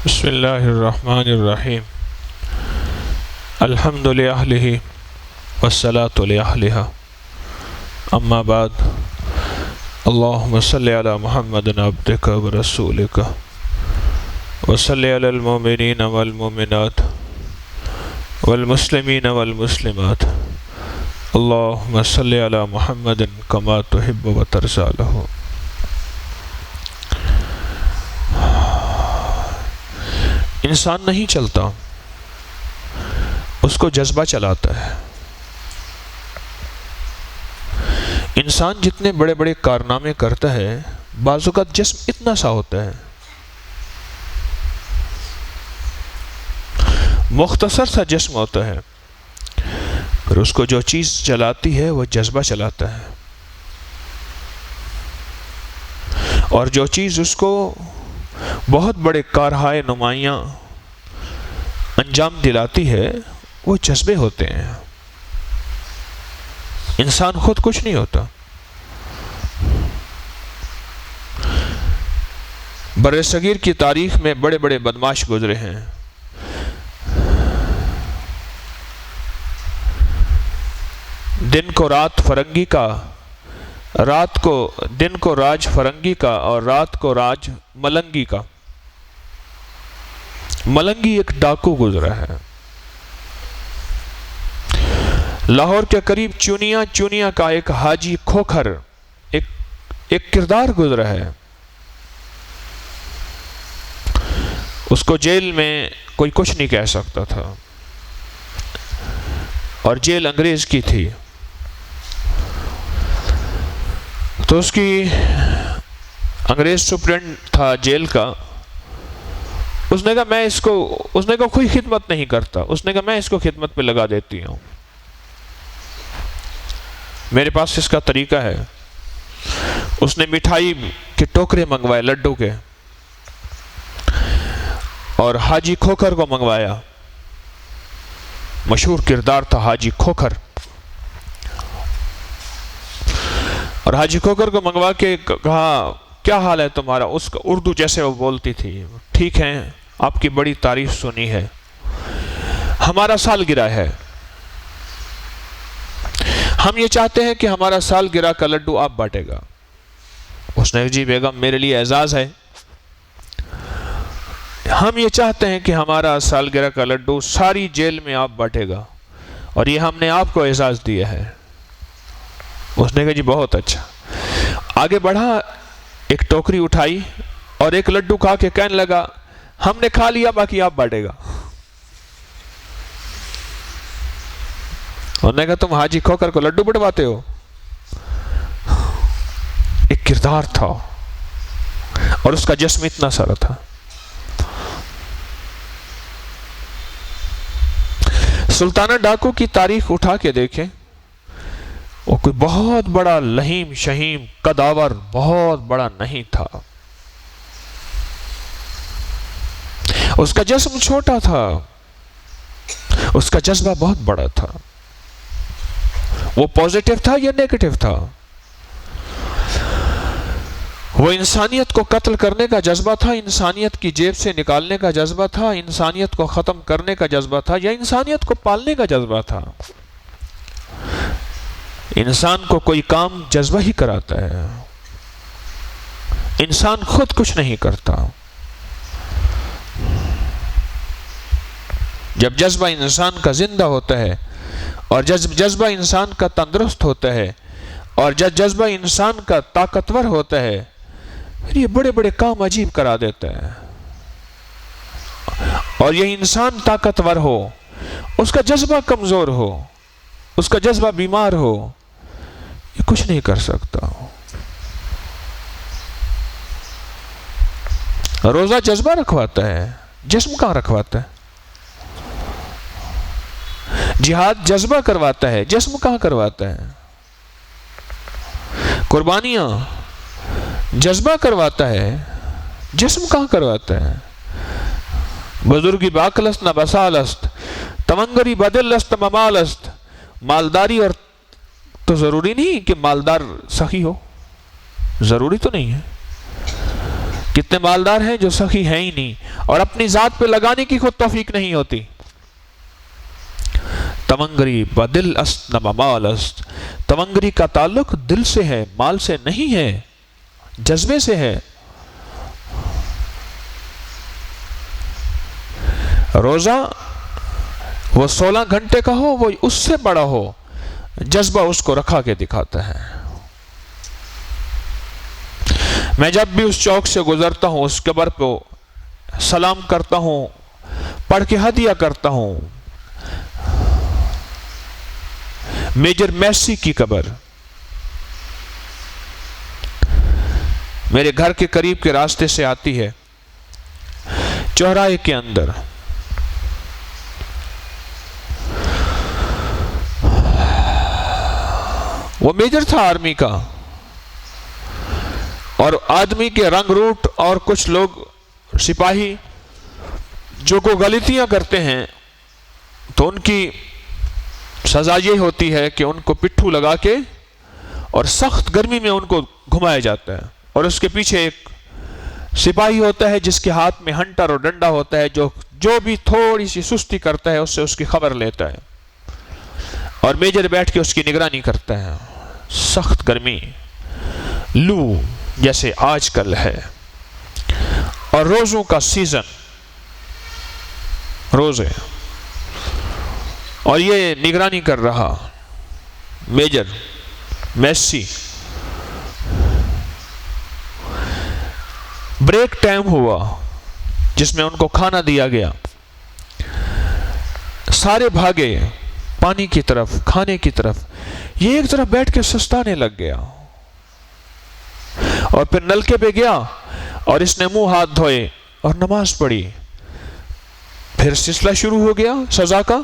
بسم اللہ الرحمن الرحیم الحمد للہ والصلاة لأہلها اما بعد اللہم صلی علی محمد عبدک ورسولک وصلی علی المؤمنین والمؤمنات والمسلمین والمسلمات اللہم صلی علی محمد کما تحب وترضی لہ۔ انسان نہیں چلتا، اس کو جذبہ چلاتا ہے۔ انسان جتنے بڑے بڑے کارنامے کرتا ہے، بعض اوقات جسم اتنا سا ہوتا ہے، مختصر سا جسم ہوتا ہے، پھر اس کو جو چیز چلاتی ہے وہ جذبہ چلاتا ہے، اور جو چیز اس کو بہت بڑے کارہائے نمایاں انجام دلاتی ہے وہ جذبے ہوتے ہیں۔ انسان خود کچھ نہیں ہوتا۔ بر صغیر کی تاریخ میں بڑے بڑے بدماش گزرے ہیں۔ دن کو رات فرنگی کا، دن کو راج فرنگی کا اور رات کو راج ملنگی کا۔ ملنگی ایک ڈاکو گزرا ہے۔ لاہور کے قریب چونیا کا ایک حاجی کھوکھر ایک کردار گزرا ہے۔ اس کو جیل میں کوئی کچھ نہیں کہہ سکتا تھا، اور جیل انگریز کی تھی، تو اس کی انگریز سپرنٹ تھا جیل کا۔ اس نے کہا کوئی خدمت نہیں کرتا، اس نے کہا میں اس کو خدمت پہ لگا دیتی ہوں، میرے پاس اس کا طریقہ ہے۔ اس نے مٹھائی کے ٹوکرے منگوائے، لڈو کے، اور حاجی کھوکھر کو منگوایا۔ مشہور کردار تھا حاجی کھوکھر، اور حاجی کھوکھر کو منگوا کے کہا کیا حال ہے تمہارا؟ اس کا اردو جیسے وہ بولتی تھی، ٹھیک ہے، آپ کی بڑی تعریف سنی ہے، ہمارا سالگرہ ہے، ہم یہ چاہتے ہیں کہ ہمارا سالگرہ کا لڈو آپ بانٹے گا۔ اس نے جی بیگم میرے لیے اعزاز ہے، ہم یہ چاہتے ہیں کہ ہمارا سالگرہ کا لڈو ساری جیل میں آپ بانٹے گا، اور یہ ہم نے آپ کو اعزاز دیا ہے۔ اس نے کہا جی بہت اچھا۔ آگے بڑھا، ایک ٹوکری اٹھائی اور ایک لڈو کھا کے کہنے لگا ہم نے کھا لیا، باقی آپ بانٹے گا۔ انہوں نے کہا تم حاجی کھوکھر کو لڈو بٹواتے ہو؟ ایک کردار تھا، اور اس کا جسم اتنا سارا تھا۔ سلطانہ ڈاکو کی تاریخ اٹھا کے دیکھیں، وہ کوئی بہت بڑا لہیم شہیم قداور بہت بڑا نہیں تھا، اس کا جسم چھوٹا تھا، اس کا جذبہ بہت بڑا تھا۔ وہ پازیٹیو تھا یا نیگیٹو تھا؟ وہ انسانیت کو قتل کرنے کا جذبہ تھا، انسانیت کی جیب سے نکالنے کا جذبہ تھا، انسانیت کو ختم کرنے کا جذبہ تھا، یا انسانیت کو پالنے کا جذبہ تھا؟ انسان کو کوئی کام جذبہ ہی کراتا ہے، انسان خود کچھ نہیں کرتا۔ جب جذبہ انسان کا زندہ ہوتا ہے، اور جذبہ انسان کا تندرست ہوتا ہے، اور جب جذبہ انسان کا طاقتور ہوتا ہے، پھر یہ بڑے بڑے کام عجیب کرا دیتا ہے۔ اور یہ انسان طاقتور ہو، اس کا جذبہ کمزور ہو، اس کا جذبہ بیمار ہو، یہ کچھ نہیں کر سکتا۔ روزہ جذبہ رکھواتا ہے، جسم کہاں رکھواتا ہے؟ جہاد جذبہ کرواتا ہے، جسم کہاں کرواتا ہے؟ قربانیاں جذبہ کرواتا ہے، جسم کہاں کرواتا ہے؟ بزرگی باکلست نہ بسالست، تمنگری بدلست ممالست۔ مالداری اور تو ضروری نہیں کہ مالدار سخی ہو، ضروری تو نہیں ہے۔ کتنے مالدار ہیں جو سخی ہیں ہی نہیں، اور اپنی ذات پہ لگانے کی خود توفیق نہیں ہوتی۔ تمنگری بدل است نہ مال است، تمنگری کا تعلق دل سے ہے، مال سے نہیں ہے، جذبے سے ہے۔ روزہ وہ 16 گھنٹے کا ہو، وہ اس سے بڑا ہو، جذبہ اس کو رکھا کے دکھاتا ہے۔ میں جب بھی اس چوک سے گزرتا ہوں، اس قبر پہ سلام کرتا ہوں، پڑھ کے ہدیہ کرتا ہوں۔ میجر میسی کی قبر میرے گھر کے قریب کے راستے سے آتی ہے، چوراہے کے اندر۔ وہ میجر تھا آرمی کا، اور آدمی کے رنگ روٹ اور کچھ لوگ سپاہی جو کو غلطیاں کرتے ہیں تو ان کی سزا یہ ہوتی ہے کہ ان کو پٹھو لگا کے اور سخت گرمی میں ان کو گھمایا جاتا ہے، اور اس کے پیچھے ایک سپاہی ہوتا ہے جس کے ہاتھ میں ہنٹر اور ڈنڈا ہوتا ہے، جو بھی تھوڑی سی سستی کرتا ہے اس سے اس کی خبر لیتا ہے، اور میجر بیٹھ کے اس کی نگرانی کرتا ہے۔ سخت گرمی، لو جیسے آج کل ہے، اور روزوں کا سیزن، روزے، اور یہ نگرانی کر رہا میجر میسی۔ بریک ٹائم ہوا جس میں ان کو کھانا دیا گیا، سارے بھاگے پانی کی طرف، کھانے کی طرف، یہ ایک طرف بیٹھ کے سستانے لگ گیا، اور پھر نلکے پہ گیا اور اس نے منہ ہاتھ دھوئے اور نماز پڑھی۔ پھر سلسلہ شروع ہو گیا سزا کا،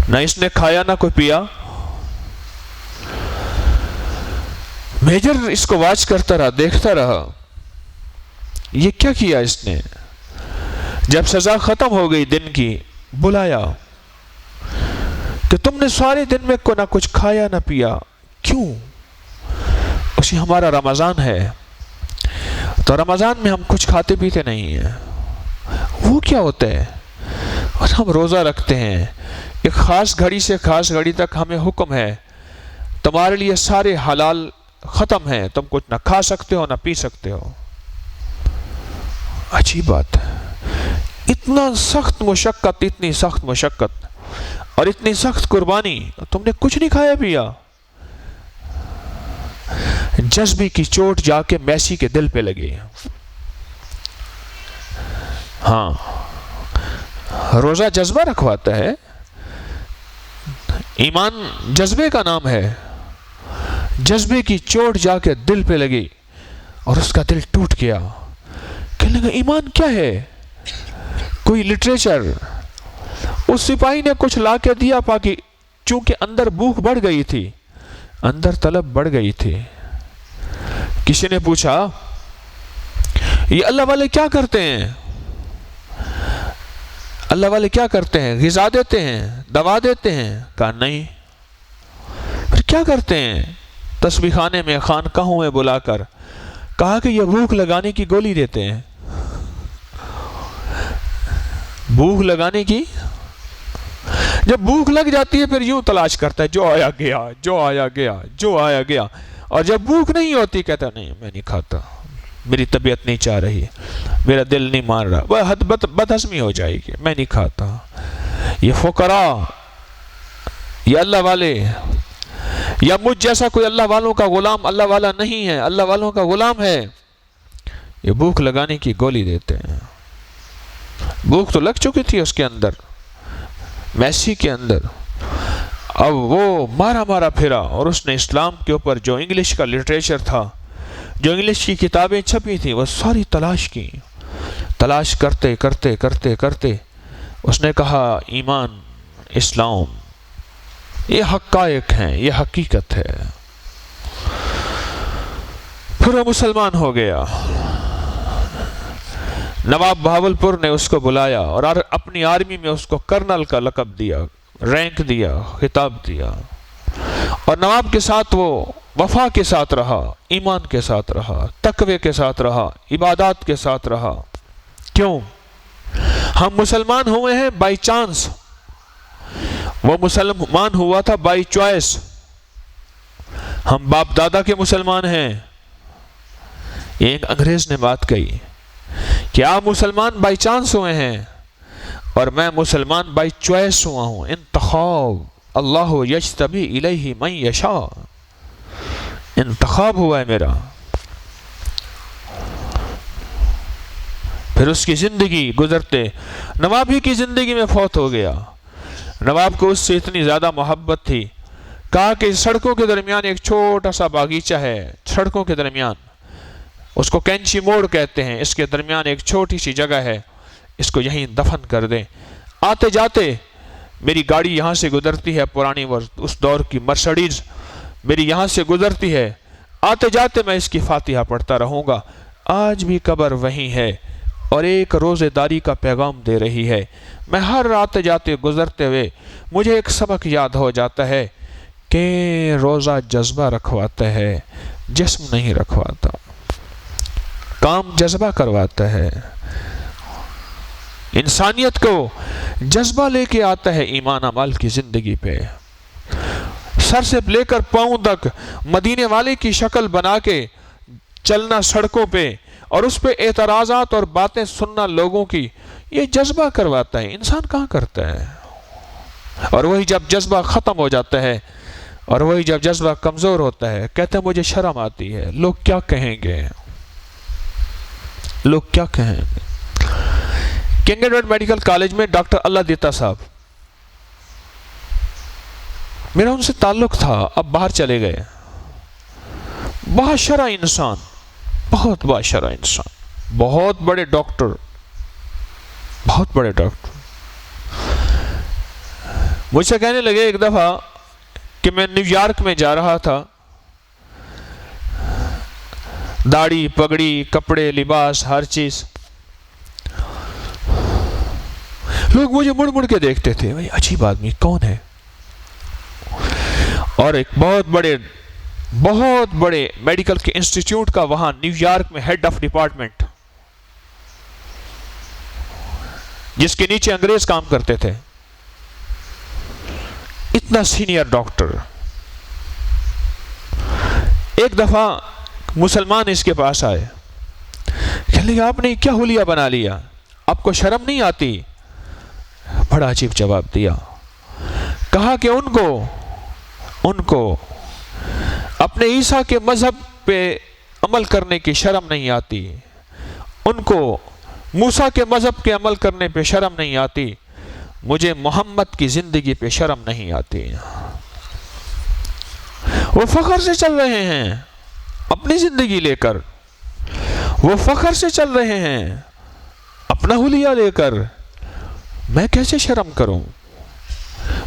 نہ اس نے کھایا نہ کوئی پیا۔ میجر اس کو واچ کرتا رہا، دیکھتا رہا، یہ کیا کیا اس نے۔ جب سزا ختم ہو گئی دن کی، بلایا کہ تم نے سارے دن میں نہ کچھ کھایا نہ پیا، کیوں؟ اسی ہمارا رمضان ہے، تو رمضان میں ہم کچھ کھاتے پیتے نہیں ہیں۔ وہ کیا ہوتا ہے؟ اور ہم روزہ رکھتے ہیں، ایک خاص گھڑی سے خاص گھڑی تک ہمیں حکم ہے، تمہارے لیے سارے حلال ختم ہیں، تم کچھ نہ کھا سکتے ہو نہ پی سکتے ہو۔ عجیب بات ہے، اتنا سخت مشقت، اتنی سخت مشقت اور اتنی سخت قربانی، تم نے کچھ نہیں کھایا پیا۔ جذبے کی چوٹ جا کے میسی کے دل پہ لگی۔ ہاں، روزہ جذبہ رکھواتا ہے، ایمان جذبے کا نام ہے۔ جذبے کی چوٹ جا کے دل پہ لگی اور اس کا دل ٹوٹ گیا، کہنے لگا ایمان کیا ہے؟ کوئی لٹریچر؟ اس سپاہی نے کچھ لا کے دیا، پاکی چونکہ اندر بھوک بڑھ گئی تھی، اندر طلب بڑھ گئی تھی۔ کسی نے پوچھا یہ اللہ والے کیا کرتے ہیں؟ اللہ والے کیا کرتے ہیں؟ غذا دیتے ہیں، دوا دیتے ہیں؟ کہا نہیں۔ پھر کیا کرتے ہیں؟ تسبیح خانے میں خانقاہوں میں بلا کر کہا کہ یہ بھوک لگانے کی گولی دیتے ہیں۔ بھوک لگانے کی، جب بھوک لگ جاتی ہے پھر یوں تلاش کرتا ہے، جو آیا گیا، جو آیا گیا، جو آیا گیا، اور جب بھوک نہیں ہوتی کہتا نہیں میں نہیں کھاتا، میری طبیعت نہیں چاہ رہی، میرا دل نہیں مان رہا، وہ بد ہضمی ہو جائے گی، میں نہیں کھاتا۔ یہ فقراء، یہ اللہ والے، یا مجھ جیسا کوئی اللہ والوں کا غلام اللہ والا نہیں ہے، اللہ والوں کا غلام ہے، یہ بھوک لگانے کی گولی دیتے ہیں۔ بھوک تو لگ چکی تھی اس کے اندر، میسی کے اندر، اب وہ مارا مارا پھرا، اور اس نے اسلام کے اوپر جو انگلش کا لٹریچر تھا، جو انگلش کی کتابیں چھپی تھیں، وہ ساری تلاش کی۔ تلاش کرتے کرتے کرتے کرتے اس نے کہا ایمان، اسلام، یہ حقائق ہیں، یہ حقیقت ہے۔ پھر وہ مسلمان ہو گیا۔ نواب بہاولپور نے اس کو بلایا اور اپنی آرمی میں اس کو کرنل کا لقب دیا، رینک دیا، خطاب دیا، اور نواب کے ساتھ وہ وفا کے ساتھ رہا، ایمان کے ساتھ رہا، تقوی کے ساتھ رہا، عبادات کے ساتھ رہا۔ کیوں؟ ہم مسلمان ہوئے ہیں بائی چانس، وہ مسلمان ہوا تھا بائی چوائس۔ ہم باپ دادا کے مسلمان ہیں۔ یہ ایک انگریز نے بات کہی کہ آپ مسلمان بائی چانس ہوئے ہیں اور میں مسلمان بائی چوائس ہوا ہوں۔ انتخاب، اللہ یجتبی الیہ من یشاء، انتخاب ہوا ہے میرا۔ پھر اس کی زندگی گزرتے نواب ہی کی زندگی میں فوت ہو گیا۔ نواب کو اس سے اتنی زیادہ محبت تھی، کہا کہ سڑکوں کے درمیان ایک چھوٹا سا باغیچہ ہے، سڑکوں کے درمیان، اس کو کینچی موڑ کہتے ہیں، اس کے درمیان ایک چھوٹی سی جگہ ہے، اس کو یہیں دفن کر دیں۔ آتے جاتے میری گاڑی یہاں سے گزرتی ہے، پرانی اس دور کی مرسڈیز میری یہاں سے گزرتی ہے، آتے جاتے میں اس کی فاتحہ پڑھتا رہوں گا۔ آج بھی قبر وہیں ہے اور ایک روزے داری کا پیغام دے رہی ہے۔ میں ہر آتے جاتے گزرتے ہوئے مجھے ایک سبق یاد ہو جاتا ہے کہ روزہ جذبہ رکھواتا ہے، جسم نہیں رکھواتا، کام جذبہ کرواتا ہے، انسانیت کو جذبہ لے کے آتا ہے ایمان عمل کی زندگی پہ۔ سر سے لے کر پاؤں تک مدینے والے کی شکل بنا کے چلنا سڑکوں پہ اور اس پہ اعتراضات اور باتیں سننا لوگوں کی، یہ جذبہ کرواتا ہے۔ انسان کہاں کرتا ہے؟ اور وہی جب جذبہ ختم ہو جاتا ہے اور وہی جب جذبہ کمزور ہوتا ہے، کہتے ہیں مجھے شرم آتی ہے، لوگ کیا کہیں گے، لوگ کیا کہیں گے۔ کنگ ایڈورڈ میڈیکل کالج میں ڈاکٹر اللہ دیتا صاحب، میرا ان سے تعلق تھا، اب باہر چلے گئے۔ بہت شرع انسان، بہت باشرع انسان، بہت بڑے ڈاکٹر، بہت بڑے ڈاکٹر۔ مجھ سے کہنے لگے ایک دفعہ کہ میں نیو یارک میں جا رہا تھا، داڑھی پگڑی کپڑے لباس ہر چیز، لوگ مجھے مڑ مڑ کے دیکھتے تھے، بھائی عجیب آدمی کون ہے۔ اور ایک بہت بڑے میڈیکل کے انسٹیٹیوٹ کا وہاں نیو یارک میں ہیڈ آف ڈپارٹمنٹ، جس کے نیچے انگریز کام کرتے تھے، اتنا سینئر ڈاکٹر۔ ایک دفعہ مسلمان اس کے پاس آئے، کہنے لگے آپ نے کیا حلیہ بنا لیا، آپ کو شرم نہیں آتی؟ بڑا عجیب جواب دیا، کہا کہ ان کو اپنے عیسیٰ کے مذہب پہ عمل کرنے کی شرم نہیں آتی، ان کو موسیٰ کے مذہب کے عمل کرنے پہ شرم نہیں آتی، مجھے محمد کی زندگی پہ شرم نہیں آتی۔ وہ فخر سے چل رہے ہیں اپنی زندگی لے کر، وہ فخر سے چل رہے ہیں اپنا حلیہ لے کر، میں کیسے شرم کروں؟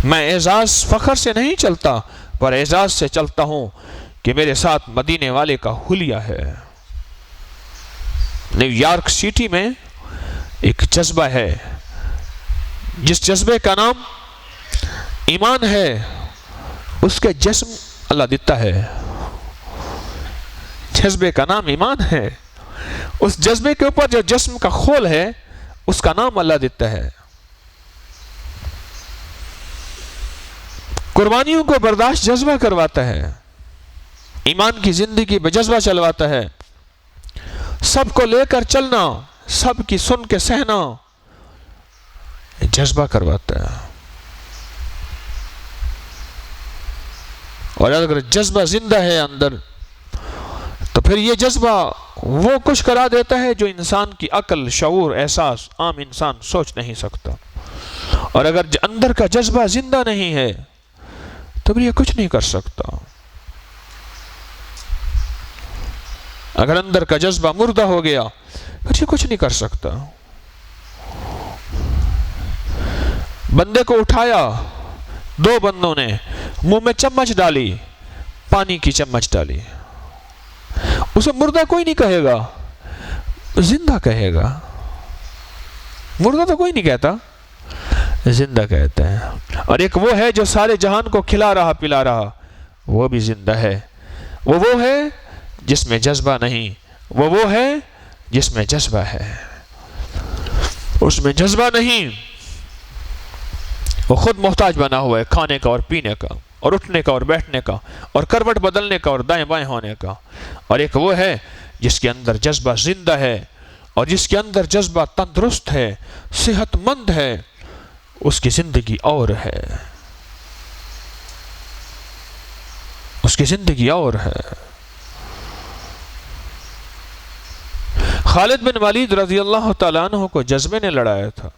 میں اعزاز فخر سے نہیں چلتا، پر اعزاز سے چلتا ہوں کہ میرے ساتھ مدینے والے کا حلیہ ہے۔ نیو یارک سٹی میں ایک جذبہ ہے، جس جذبے کا نام ایمان ہے، اس کے جسم اللہ دیتا ہے۔ جذبے کا نام ایمان ہے، اس جذبے کے اوپر جو جسم کا خول ہے، اس کا نام اللہ دیتا ہے۔ قربانیوں کو برداشت جذبہ کرواتا ہے، ایمان کی زندگی بے جذبہ چلواتا ہے، سب کو لے کر چلنا، سب کی سن کے سہنا، جذبہ کرواتا ہے۔ اور اگر جذبہ زندہ ہے اندر، تو پھر یہ جذبہ وہ کچھ کرا دیتا ہے جو انسان کی عقل، شعور، احساس عام انسان سوچ نہیں سکتا۔ اور اگر اندر کا جذبہ زندہ نہیں ہے تو پھر یہ کچھ نہیں کر سکتا۔ اگر اندر کا جذبہ مردہ ہو گیا پھر یہ کچھ نہیں کر سکتا۔ بندے کو اٹھایا، دو بندوں نے منہ میں چمچ ڈالی، پانی کی چمچ ڈالی، اسے مردہ کوئی نہیں کہے گا، زندہ کہے گا۔ مردہ تو کوئی نہیں کہتا، زندہ کہتا ہے۔ اور ایک وہ ہے جو سارے جہان کو کھلا رہا پلا رہا، وہ بھی زندہ ہے۔ وہ ہے جس میں جذبہ نہیں، وہ ہے جس میں جذبہ ہے، اس میں جذبہ نہیں، وہ خود محتاج بنا ہوا ہے کھانے کا اور پینے کا اور اٹھنے کا اور بیٹھنے کا اور کروٹ بدلنے کا اور دائیں بائیں ہونے کا، اور ایک وہ ہے جس کے اندر جذبہ زندہ ہے اور جس کے اندر جذبہ تندرست ہے، صحت مند ہے، اس کی زندگی اور ہے، اس کی زندگی اور ہے۔ خالد بن ولید رضی اللہ تعالیٰ عنہ کو جذبے نے لڑایا تھا،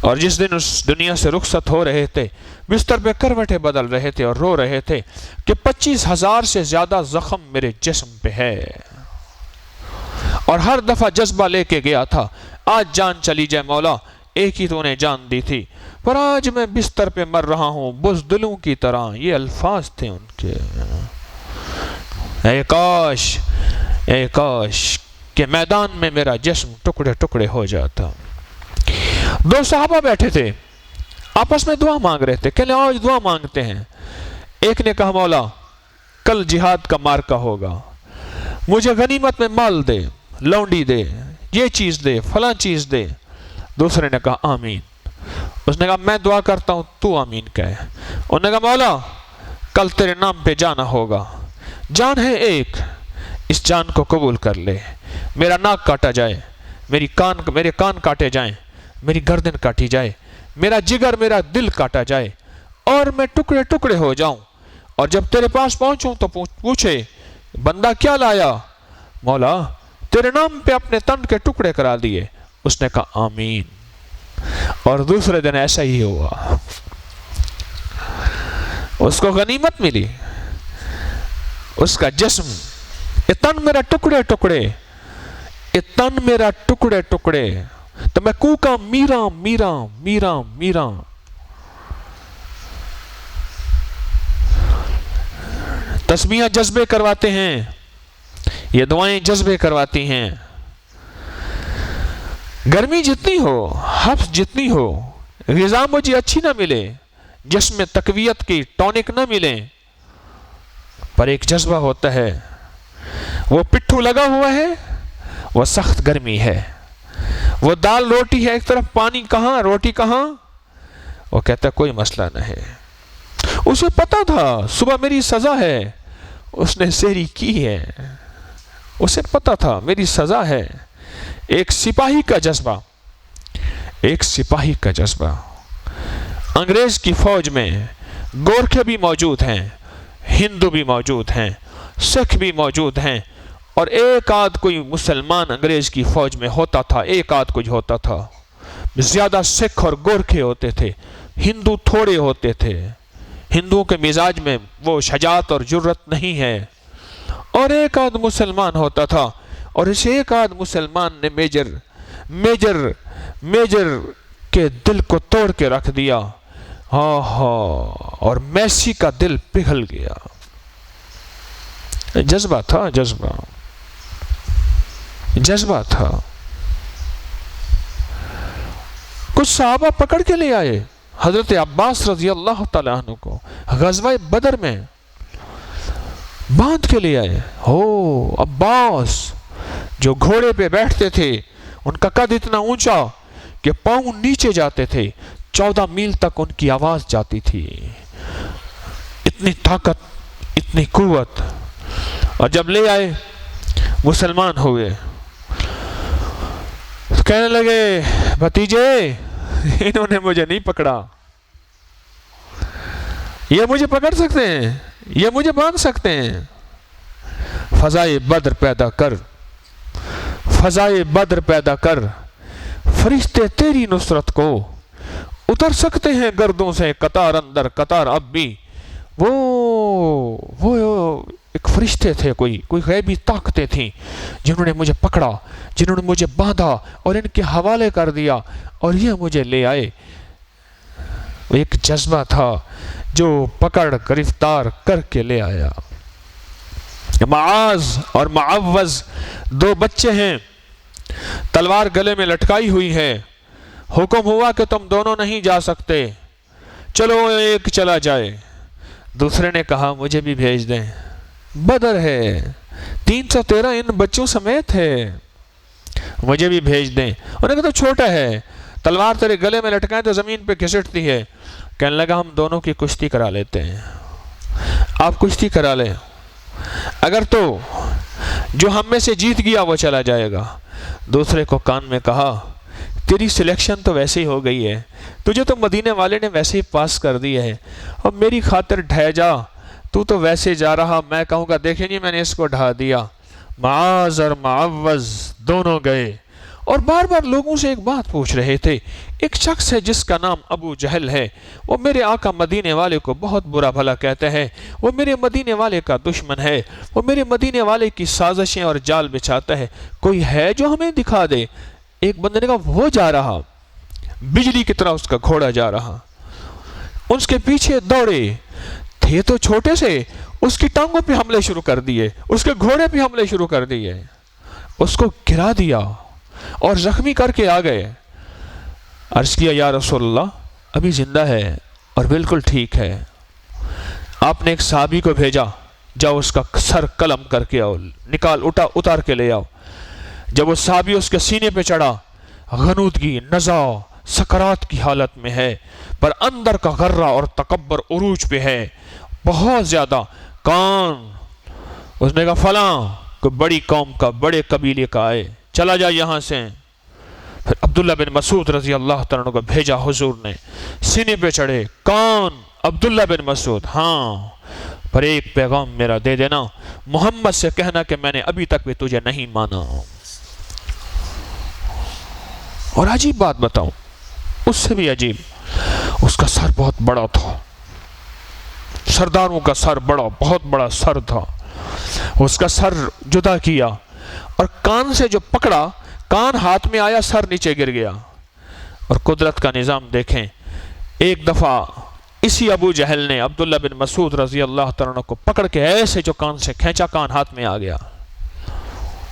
اور جس دن اس دنیا سے رخصت ہو رہے تھے بستر پہ کروٹیں بدل رہے تھے اور رو رہے تھے کہ 25,000 سے زیادہ زخم میرے جسم پہ ہے، اور ہر دفعہ جذبہ لے کے گیا تھا آج جان چلی جائے مولا، ایک ہی تو نے جان دی تھی، پر آج میں بستر پہ مر رہا ہوں بزدلوں کی طرح۔ یہ الفاظ تھے ان کے، اے کاش کہ میدان میں میرا جسم ٹکڑے ٹکڑے ہو جاتا۔ دو صحابہ بیٹھے تھے آپس میں دعا مانگ رہے تھے، کہ آج دعا مانگتے ہیں۔ ایک نے کہا مولا کل جہاد کا مارکہ ہوگا، مجھے غنیمت میں مال دے، لونڈی دے، یہ چیز دے، فلاں چیز دے۔ دوسرے نے کہا آمین۔ اس نے کہا میں دعا کرتا ہوں تو آمین کہے۔ انہوں نے کہا مولا کل تیرے نام پہ جانا ہوگا، جان ہے ایک، اس جان کو قبول کر لے، میرا ناک کاٹا جائے، میرے کان کاٹے جائیں، میری گردن کاٹی جائے، میرا جگر میرا دل کاٹا جائے، اور میں ٹکڑے ٹکڑے ہو جاؤں، اور جب تیرے پاس پہنچوں تو پوچھے بندہ کیا لایا؟ مولا تیرے نام پہ اپنے تن کے ٹکڑے کرا دیے۔ اس نے کہا آمین، اور دوسرے دن ایسا ہی ہوا، اس کو غنیمت ملی، اس کا جسم، یہ تن میرا ٹکڑے ٹکڑے، یہ تن میرا ٹکڑے ٹکڑے، تو میں کوکا میرا میرا میرا میرا۔ تسبیحاں جذبے کرواتے ہیں، یہ دعائیں جذبے کرواتی ہیں۔ گرمی جتنی ہو، حبس جتنی ہو، غذا مجھے اچھی نہ ملے، جسم میں تقویت کی ٹونک نہ ملے، پر ایک جذبہ ہوتا ہے، وہ پٹھو لگا ہوا ہے، وہ سخت گرمی ہے، وہ دال روٹی ہے، ایک طرف پانی کہاں روٹی کہاں، وہ کہتا ہے کوئی مسئلہ نہیں۔ اسے پتا تھا صبح میری سزا ہے، اس نے سحری کی ہے، اسے پتا تھا میری سزا ہے۔ ایک سپاہی کا جذبہ، ایک سپاہی کا جذبہ۔ انگریز کی فوج میں گورکھے بھی موجود ہیں، ہندو بھی موجود ہیں، سکھ بھی موجود ہیں، اور ایک آدھ کوئی مسلمان انگریز کی فوج میں ہوتا تھا، ایک آدھ کچھ ہوتا تھا، زیادہ سکھ اور گورکھے ہوتے تھے، ہندو تھوڑے ہوتے تھے۔ ہندوؤں کے مزاج میں وہ شجاعت اور جرت نہیں ہے، اور ایک آدھ مسلمان ہوتا تھا، اور اس ایک آدھ مسلمان نے میجر کے دل کو توڑ کے رکھ دیا، اور میسی کا دل پگھل گیا۔ جذبہ تھا، جذبہ تھا۔ کچھ صحابہ پکڑ کے لے آئے حضرت عباس رضی اللہ تعالیٰ عنہ کو، غزوہ بدر میں باندھ کے لے آئے۔ عباس جو گھوڑے پہ بیٹھتے تھے، ان کا قد اتنا اونچا کہ پاؤں نیچے جاتے تھے، 14 میل تک ان کی آواز جاتی تھی، اتنی طاقت، اتنی قوت۔ اور جب لے آئے مسلمان ہوئے، کہنے لگے بھتیجے انہوں نے مجھے نہیں پکڑا، یہ مجھے پکڑ سکتے ہیں، یہ مجھے باندھ سکتے ہیں۔ فضائے بدر پیدا کر، فضائے بدر پیدا کر، فرشتے تیری نصرت کو اتر سکتے ہیں گردوں سے قطار اندر قطار اب بھی۔ وہ ایک فرشتے تھے، کوئی غیبی طاقتیں تھیں جنہوں نے مجھے پکڑا، جنہوں نے مجھے باندھا اور ان کے حوالے کر دیا، اور یہ مجھے لے آئے۔ ایک جذبہ تھا جو پکڑ گرفتار کر کے لے آیا۔ معاذ اور معوذ 2 بچے ہیں، تلوار گلے میں لٹکائی ہوئی ہے، حکم ہوا کہ تم دونوں نہیں جا سکتے، چلو ایک چلا جائے۔ دوسرے نے کہا مجھے بھی بھیج دیں، بدر ہے، 313 ان بچوں سمیت ہے، مجھے بھی بھیج دیں۔ انہوں نے کہا تو چھوٹا ہے، تلوار تیرے گلے میں لٹکائیں تو زمین پہ گھسٹتی ہے۔ کہنے لگا ہم دونوں کی کشتی کرا لیتے ہیں، آپ کشتی کرا لیں، اگر تو جو ہم میں سے جیت گیا وہ چلا جائے گا۔ دوسرے کو کان میں کہا تیری سلیکشن تو ویسے ہی ہو گئی ہے، تجھے تو مدینے والے نے ویسے ہی پاس کر دی ہے، اور میری خاطر ڈھہ جا، تو ویسے جا رہا، میں کہوں گا دیکھیں نہیں میں نے اس کو ڈھا دیا۔ معاذ اور معوذ دونوں گئے، اور بار بار لوگوں سے ایک بات پوچھ رہے تھے۔ ایک شخص ہے جس کا نام ابو جہل ہے، وہ میرے آقا مدینے والے کو بہت برا بھلا کہتا ہے، وہ میرے مدینے والے کا دشمن ہے، وہ میرے مدینے والے کی سازشیں اور جال بچھاتا ہے، کوئی ہے جو ہمیں دکھا دے۔ ایک بندے نے کہا وہ جا رہا، بجلی کی طرح اس کا گھوڑا جا رہا، اس کے پیچھے دوڑے، تھے تو چھوٹے سے، اس کی ٹانگوں پہ حملے شروع کر دیے، اس کے گھوڑے پہ حملے شروع کر دیے، اس کو گرا دیا اور زخمی کر کے آ گئے۔ عرض کیا یا رسول اللہ ابھی زندہ ہے اور بالکل ٹھیک ہے۔ آپ نے ایک صحابی کو بھیجا، جاؤ اس کا سر قلم کر کے آؤ، نکال اتار کے لے آؤ۔ جب وہ صحابی اس کے سینے پہ چڑھا، غنودگی، نزا، سکرات کی حالت میں ہے، پر اندر کا غرہ اور تکبر عروج پہ ہے بہت زیادہ۔ کان اس نے کہا فلاں کوئی بڑی قوم کا، بڑے قبیلے کا آئے، چلا جا یہاں سے۔ پھر عبداللہ بن مسعود رضی اللہ تعالیٰ عنہ کو بھیجا حضور نے، سینے پہ چڑھے، کون؟ عبداللہ بن مسعود، ہاں، پر ایک پیغام میرا دے دینا، محمد سے کہنا کہ میں نے ابھی تک بھی تجھے نہیں مانا۔ اور عجیب بات بتاؤں، اس سے بھی عجیب، اس کا سر بہت بڑا تھا، سرداروں کا سر بڑا، بہت بڑا سر تھا، اس کا سر جدا کیا اور کان سے جو پکڑا، کان ہاتھ میں آیا، سر نیچے گر گیا۔ اور قدرت کا نظام دیکھیں، ایک دفعہ اسی ابو جہل نے عبداللہ بن مسعود رضی اللہ تعالیٰ عنہ کو پکڑ کے ایسے جو کان سے کھینچا، کان ہاتھ میں آ گیا،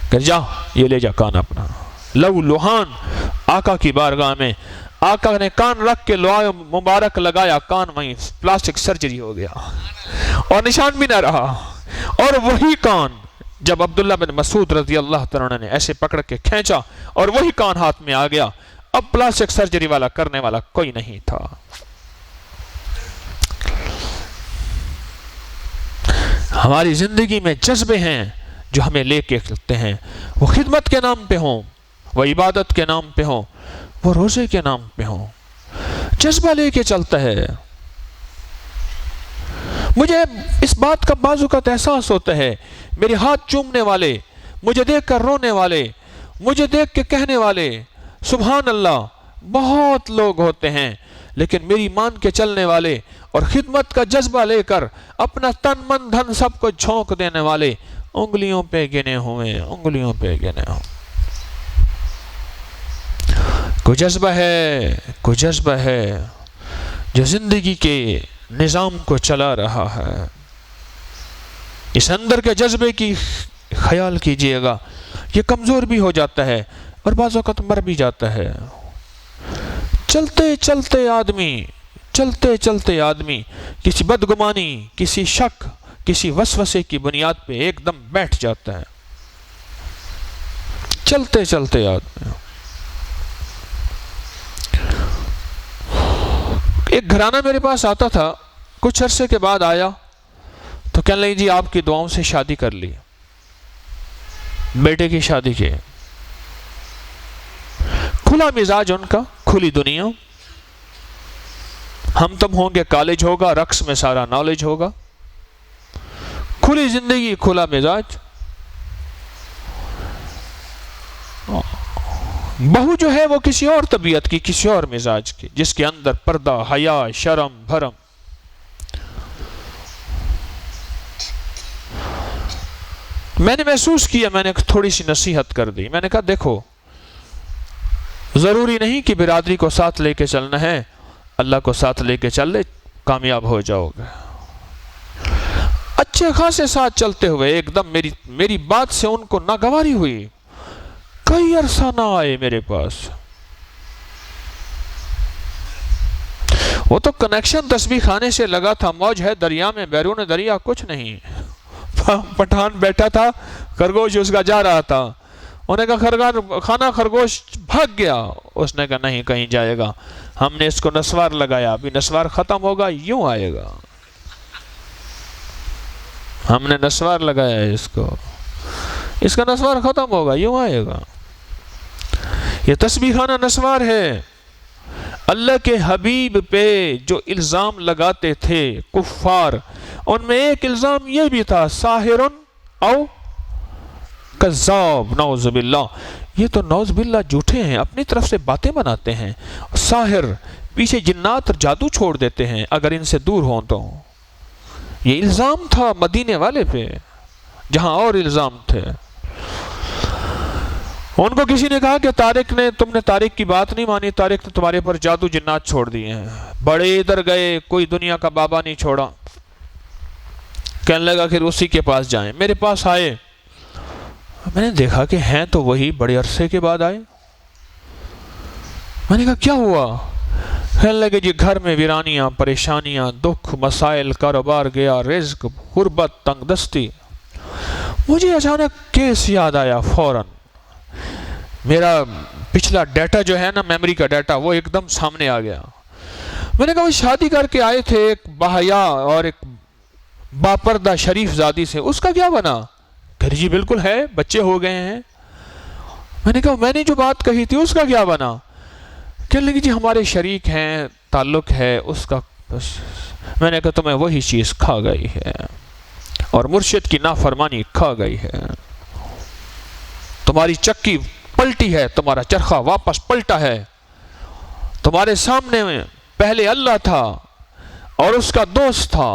کہ جا یہ لے جا کان اپنا۔ لو لوہان آقا کی بارگاہ میں، آقا نے کان رکھ کے لوہا مبارک لگایا، کان وہیں پلاسٹک سرجری ہو گیا اور نشان بھی نہ رہا۔ اور وہی کان جب عبداللہ بن مسعود رضی اللہ تعالیٰ عنہ نے ایسے پکڑ کے کھینچا اور وہی کان ہاتھ میں آ گیا، اب پلاسٹک سرجری والا کرنے والا کوئی نہیں تھا۔ ہماری زندگی میں جذبے ہیں جو ہمیں لے کے چلتے ہیں، وہ خدمت کے نام پہ ہوں، وہ عبادت کے نام پہ ہوں، وہ روزے کے نام پہ ہوں، جذبہ لے کے چلتا ہے۔ مجھے اس بات کا بعض اوقات احساس ہوتا ہے، میرے ہاتھ چومنے والے، مجھے دیکھ کر رونے والے، مجھے دیکھ کے کہنے والے سبحان اللہ بہت لوگ ہوتے ہیں، لیکن میری مان کے چلنے والے اور خدمت کا جذبہ لے کر اپنا تن من دھن سب کو جھونک دینے والے انگلیوں پہ گنے ہوئے، انگلیوں پہ گنے ہوئے۔ کوئی جذبہ ہے، کوئی جذبہ ہے جو زندگی کے نظام کو چلا رہا ہے۔ اس اندر کے جذبے کی خیال کیجئے گا، یہ کمزور بھی ہو جاتا ہے اور بعض اوقات مر بھی جاتا ہے۔ چلتے چلتے آدمی کسی بدگمانی، کسی شک، کسی وسوسے کی بنیاد پہ ایک دم بیٹھ جاتا ہے۔ چلتے آدمی، ایک گھرانہ میرے پاس آتا تھا، کچھ عرصے کے بعد آیا تو کہنے لگے جی آپ کی دعاؤں سے شادی کر لی، بیٹے کی شادی کی۔ کھلا مزاج ان کا، کھلی دنیا، ہم تم ہوں گے، کالج ہوگا، رقص میں سارا نالج ہوگا، کھلی زندگی، کھلا مزاج۔ بہو جو ہے وہ کسی اور طبیعت کی، کسی اور مزاج کی، جس کے اندر پردہ، حیا، شرم، بھرم۔ میں نے محسوس کیا، میں نے تھوڑی سی نصیحت کر دی، میں نے کہا دیکھو ضروری نہیں کہ برادری کو ساتھ لے کے چلنا ہے، اللہ کو ساتھ لے کے چل لے کامیاب ہو جاؤ گے۔ اچھے خاصے ساتھ چلتے ہوئے ایک دم میری بات سے ان کو ناگواری ہوئی، کئی عرصہ نہ آئے میرے پاس۔ وہ تو کنیکشن تسبیح خانے سے لگا تھا، موج ہے دریا میں بیرون دریا کچھ نہیں، پٹھان بیٹھا تھا، خرگوش اس کا جا رہا تھا، انہوں نے کہا کھانا خرگوش بھاگ گیا، اس نے کہا نہیں کہیں جائے گا، ہم نے اس کو نسوار لگایا، ابھی نسوار ختم ہوگا یوں آئے گا، ہم نے نسوار لگایا ہے اس کا نسوار ختم ہوگا یوں آئے گا۔ یہ تسبیحانہ نسوار ہے۔ اللہ کے حبیب پہ جو الزام لگاتے تھے کفار، ان میں ایک الزام یہ بھی تھا ساحر او کذاب، نعوذ باللہ۔ یہ تو نعوذ باللہ جھوٹے ہیں، اپنی طرف سے باتیں بناتے ہیں، ساحر پیچھے جنات اور جادو چھوڑ دیتے ہیں اگر ان سے دور ہوں تو۔ یہ الزام تھا مدینے والے پہ، جہاں اور الزام تھے۔ ان کو کسی نے کہا کہ تم نے طارق کی بات نہیں مانی، طارق نے تمہارے پر جادو جنات چھوڑ دیے ہیں۔ بڑے ادھر گئے، کوئی دنیا کا بابا نہیں چھوڑا، کہنے لگا کہ اسی کے پاس جائیں۔ میرے پاس آئے، میں نے دیکھا کہ ہیں تو وہی، بڑے عرصے کے بعد آئے۔ میں نے کہا کیا ہوا؟ کہنے لگے جی گھر میں ویرانیاں، پریشانیاں، دکھ، مسائل، کاروبار گیا، رزق، غربت، تنگ دستی۔ مجھے اچانک کیس یاد آیا، فوراً میرا پچھلا ڈیٹا جو ہے نا، میموری کا ڈیٹا، وہ ایک دم سامنے آ گیا۔ میں نے کہا وہ شادی کر کے آئے تھے ایک باحیا اور ایک باپردہ شریف زادی سے، اس کا کیا بنا؟ کہ جی بالکل ہے، بچے ہو گئے ہیں۔ میں نے کہا میں نے جو بات کہی تھی اس کا کیا بنا؟ کہنے لگی جی ہمارے شریک ہیں، تعلق ہے اس کا۔ میں نے کہا تمہیں وہی چیز کھا گئی ہے اور مرشد کی نافرمانی کھا گئی ہے، تمہاری چکی پلٹی ہے، تمہارا چرخہ واپس پلٹا ہے۔ تمہارے سامنے میں پہلے اللہ تھا اور اس کا دوست تھا،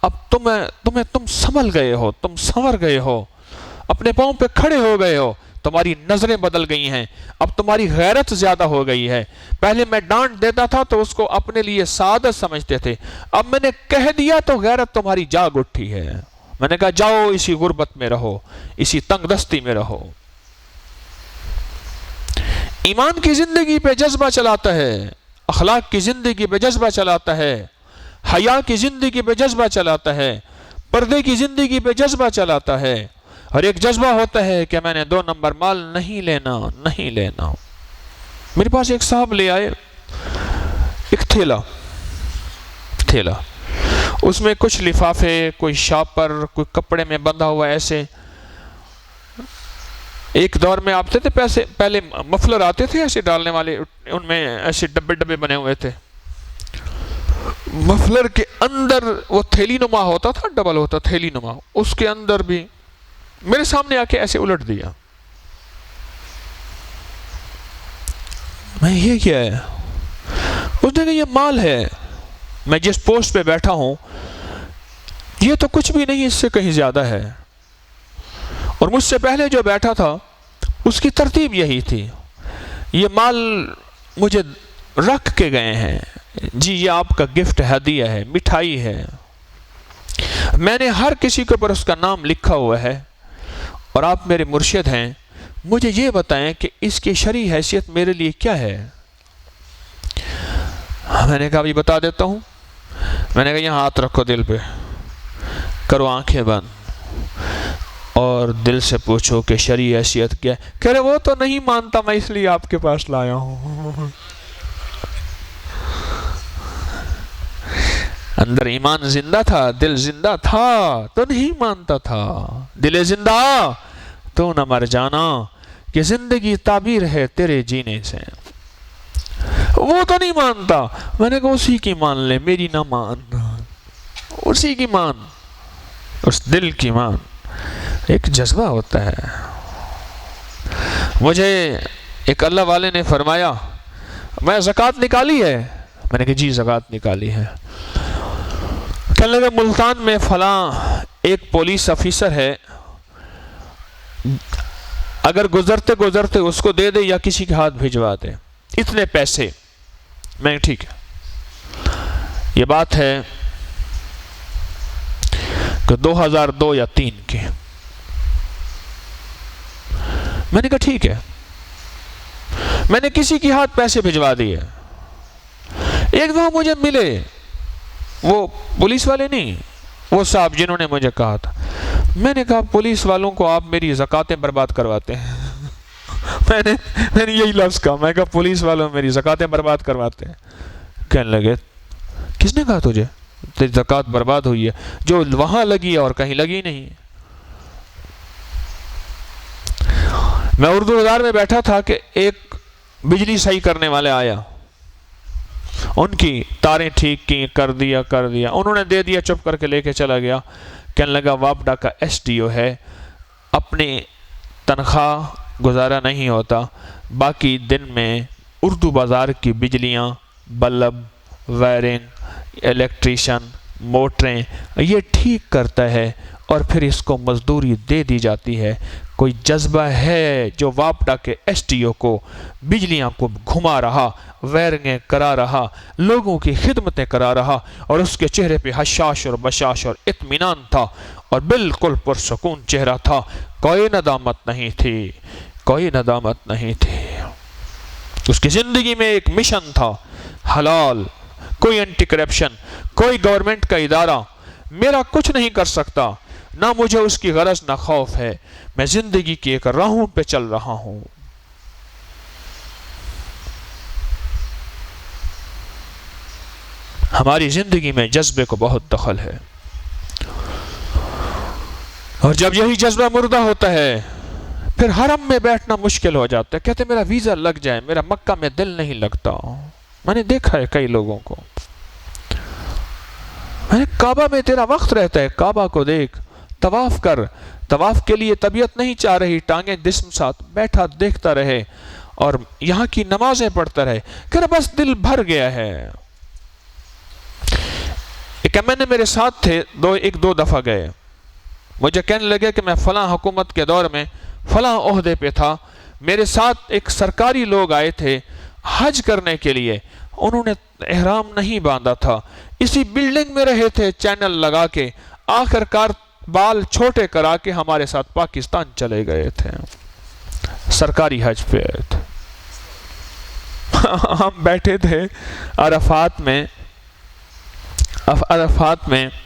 اب تم سنبھل گئے ہو، تم سنور گئے ہو، اپنے پاؤں پہ کھڑے ہو گئے ہو، تمہاری نظریں بدل گئی ہیں، اب تمہاری غیرت زیادہ ہو گئی ہے۔ پہلے میں ڈانٹ دیتا تھا تو اس کو اپنے لیے سعادت سمجھتے تھے، اب میں نے کہہ دیا تو غیرت تمہاری جاگ اٹھی ہے۔ میں نے کہا جاؤ اسی غربت میں رہو، اسی تنگ دستی میں رہو۔ ایمان کی زندگی پہ جذبہ چلاتا ہے، اخلاق کی زندگی پہ جذبہ چلاتا ہے، حیا کی زندگی پہ جذبہ چلاتا ہے، پردے کی زندگی پہ جذبہ چلاتا ہے، اور ایک جذبہ ہوتا ہے کہ میں نے 2 نمبر مال نہیں لینا۔ میرے پاس ایک صاحب لے آئے ایک تھیلا، اس میں کچھ لفافے، کوئی شاپر، کوئی کپڑے میں بندھا ہوا ایسے۔ ایک دور میں آتے تھے پیسے، پہلے مفلر آتے تھے ایسے ڈالنے والے، ان میں ایسے ڈبے بنے ہوئے تھے، مفلر کے اندر وہ تھیلی نما ہوتا تھا، ڈبل ہوتا تھیلی نما، اس کے اندر بھی میرے سامنے آ کے ایسے الٹ دیا۔ میں یہ کیا ہے؟ اس نے کہا یہ مال ہے، میں جس پوسٹ پہ بیٹھا ہوں یہ تو کچھ بھی نہیں، اس سے کہیں زیادہ ہے، اور مجھ سے پہلے جو بیٹھا تھا اس کی ترتیب یہی تھی، یہ مال مجھے رکھ کے گئے ہیں، جی یہ آپ کا گفٹ، ہدیہ ہے، مٹھائی ہے، میں نے ہر کسی کے اوپر اس کا نام لکھا ہوا ہے، اور آپ میرے مرشد ہیں، مجھے یہ بتائیں کہ اس کی شرعی حیثیت میرے لیے کیا ہے؟ میں نے کہا ابھی بتا دیتا ہوں۔ میں نے کہا یہاں ہاتھ رکھو دل پہ، کرو آنکھیں بند اور دل سے پوچھو کہ شرعی حیثیت کیا ہے؟ کہہ رہے وہ تو نہیں مانتا، میں اس لیے آپ کے پاس لایا ہوں۔ اندر ایمان زندہ تھا، دل زندہ تھا تو نہیں مانتا تھا، دل زندہ تو نہ مر جانا، کہ زندگی تعبیر ہے تیرے جینے سے۔ وہ تو نہیں مانتا، میں نے کہا اسی کی مان لے، میری نہ مان، اسی کی مان، اس دل کی مان۔ ایک جذبہ ہوتا ہے۔ مجھے ایک اللہ والے نے فرمایا میں زکوٰۃ نکالی ہے؟ میں نے کہا جی زکوٰۃ نکالی ہے۔ کہنے لگے ملتان میں فلاں ایک پولیس آفیسر ہے، اگر گزرتے اس کو دے دے یا کسی کے ہاتھ بھجوا دے، اتنے پیسے۔ میں ٹھیک ہے، یہ بات ہے کہ 2002 یا 2003 کی۔ میں نے کہا ٹھیک ہے، میں نے کسی کے ہاتھ پیسے بھجوا دیے۔ ایک دفعہ مجھے ملے وہ پولیس والے نہیں، وہ صاحب جنہوں نے مجھے کہا تھا، میں نے کہا پولیس والوں کو آپ میری زکاتیں برباد کرواتے ہیں. میں نے یہی لفظ کہا, میں کہا پولیس والوں میری زکاتیں برباد کرواتے ہیں. کہنے لگے کس نے کہا تجھے تیری زکات برباد ہوئی ہے؟ جو وہاں لگی ہے اور کہیں لگی نہیں. میں اردو بازار میں بیٹھا تھا کہ ایک بجلی صحیح کرنے والے آیا, ان کی تاریں ٹھیک کی, کر دیا, انہوں نے دے دیا, چپ کر کے لے کے چلا گیا. کہنے لگا واپڈا کا ایس ڈی او ہے, اپنی تنخواہ گزارا نہیں ہوتا, باقی دن میں اردو بازار کی بجلیاں, بلب, وائرنگ, الیکٹریشین, موٹریں یہ ٹھیک کرتا ہے اور پھر اس کو مزدوری دے دی جاتی ہے. کوئی جذبہ ہے جو واپڈا کے ایس ڈی او کو بجلیاں کو گھما رہا, وائرنگیں کرا رہا, لوگوں کی خدمتیں کرا رہا, اور اس کے چہرے پہ حشاش اور بشاش اور اطمینان تھا اور بالکل پرسکون چہرہ تھا. کوئی ندامت نہیں تھی, کوئی ندامت نہیں تھی. اس کی زندگی میں ایک مشن تھا, حلال, کوئی اینٹی کرپشن, کوئی گورنمنٹ کا ادارہ میرا کچھ نہیں کر سکتا, نہ مجھے اس کی غرض نہ خوف ہے. میں زندگی کی ایک راہوں پہ چل رہا ہوں. ہماری زندگی میں جذبے کو بہت دخل ہے, اور جب یہی جذبہ مردہ ہوتا ہے پھر حرم میں بیٹھنا مشکل ہو جاتا ہے. کہتے میرا ویزا لگ جائے, میرا مکہ میں دل نہیں لگتا. میں نے دیکھا ہے کئی لوگوں کو. میں نے کعبہ میں تیرا وقت رہتا ہے, کعبہ کو دیکھ, طواف کر. طواف کے لیے طبیعت نہیں چاہ رہی, ٹانگیں جسم ساتھ, بیٹھا دیکھتا رہے اور یہاں کی نمازیں پڑھتا رہے. کہ بس دل بھر گیا ہے. ایک ایم این اے میرے ساتھ تھے, ایک دو دفعہ گئے. مجھے کہنے لگے کہ میں فلاں حکومت کے دور میں فلاں عہدے پہ تھا, میرے ساتھ ایک سرکاری لوگ آئے تھے حج کرنے کے لیے, انہوں نے احرام نہیں باندھا تھا, اسی بلڈنگ میں رہے تھے چینل لگا کے, آخر کار بال چھوٹے کرا کے ہمارے ساتھ پاکستان چلے گئے تھے, سرکاری حج پہ آئے تھے. ہم بیٹھے تھے عرفات میں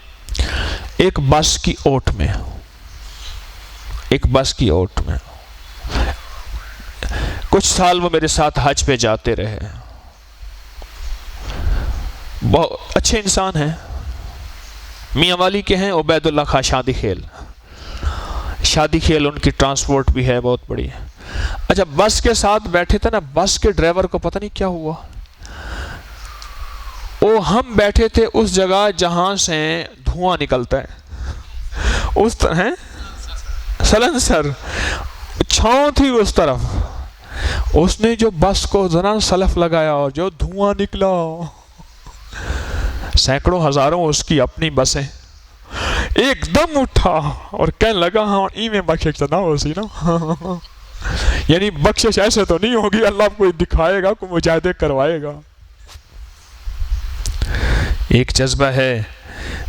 ایک بس کی اوٹ میں, کچھ سال وہ میرے ساتھ حج پہ جاتے رہے. بہت اچھے انسان ہیں, میاں والی کے ہیں, عبید اللہ خان شادی کھیل ان کی ٹرانسپورٹ بھی ہے بہت بڑی. اچھا بس کے ساتھ بیٹھے تھے نا, بس کے ڈرائیور کو پتہ نہیں کیا ہوا, ہم بیٹھے تھے اس جگہ جہاں سے دھواں نکلتا ہے, اس طرح سلنسر چھاؤں تھی اس طرف, اس نے جو بس کو ذرا سلف لگایا اور جو دھواں نکلا, سینکڑوں ہزاروں اس کی اپنی بسیں, ایک دم اٹھا اور کہنے لگا ہاں ای میں بخشش نہ ہو سی نا. یعنی بخشش ایسے تو نہیں ہوگی, اللہ کوئی دکھائے گا, کوئی مجاہدے کروائے گا. ایک جذبہ ہے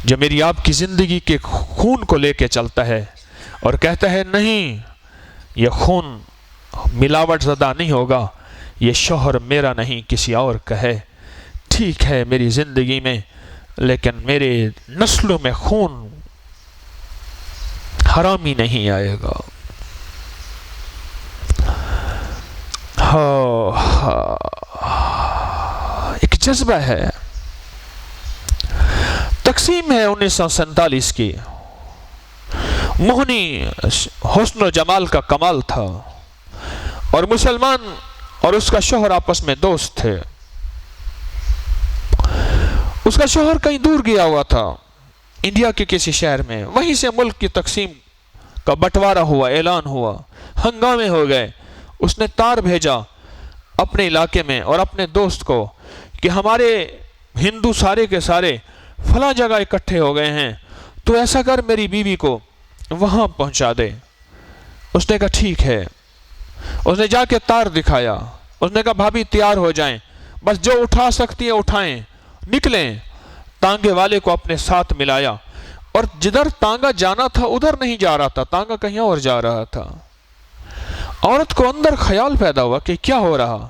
جو میری آپ کی زندگی کے خون کو لے کے چلتا ہے اور کہتا ہے نہیں, یہ خون ملاوٹ زدہ نہیں ہوگا, یہ شوہر میرا نہیں کسی اور کا ہے. ٹھیک ہے میری زندگی میں, لیکن میرے نسلوں میں خون حرامی نہیں آئے گا. ایک جذبہ ہے. تقسیم ہے 1947 کی, موہنی حسن و جمال کا کمال تھا, اور مسلمان اور اس کا شوہر آپس میں دوست تھے. اس کا شوہر کہیں دور گیا ہوا تھا, انڈیا کے کسی شہر میں, وہیں سے ملک کی تقسیم کا بٹوارہ ہوا, اعلان ہوا, ہنگامے ہو گئے. اس نے تار بھیجا اپنے علاقے میں اور اپنے دوست کو کہ ہمارے ہندو سارے کے سارے فلاں جگہ اکٹھے ہو گئے ہیں, تو ایسا کر میری بیوی کو وہاں پہنچا دے. اس نے کہا ٹھیک ہے. اس نے جا کے تار دکھایا, اس نے کہا بھابھی تیار ہو جائیں, بس جو اٹھا سکتی ہیں اٹھائیں, نکلیں. تانگے والے کو اپنے ساتھ ملایا, اور جدھر تانگا جانا تھا ادھر نہیں جا رہا تھا, تانگا کہیں اور جا رہا تھا. عورت کو اندر خیال پیدا ہوا کہ کیا ہو رہا.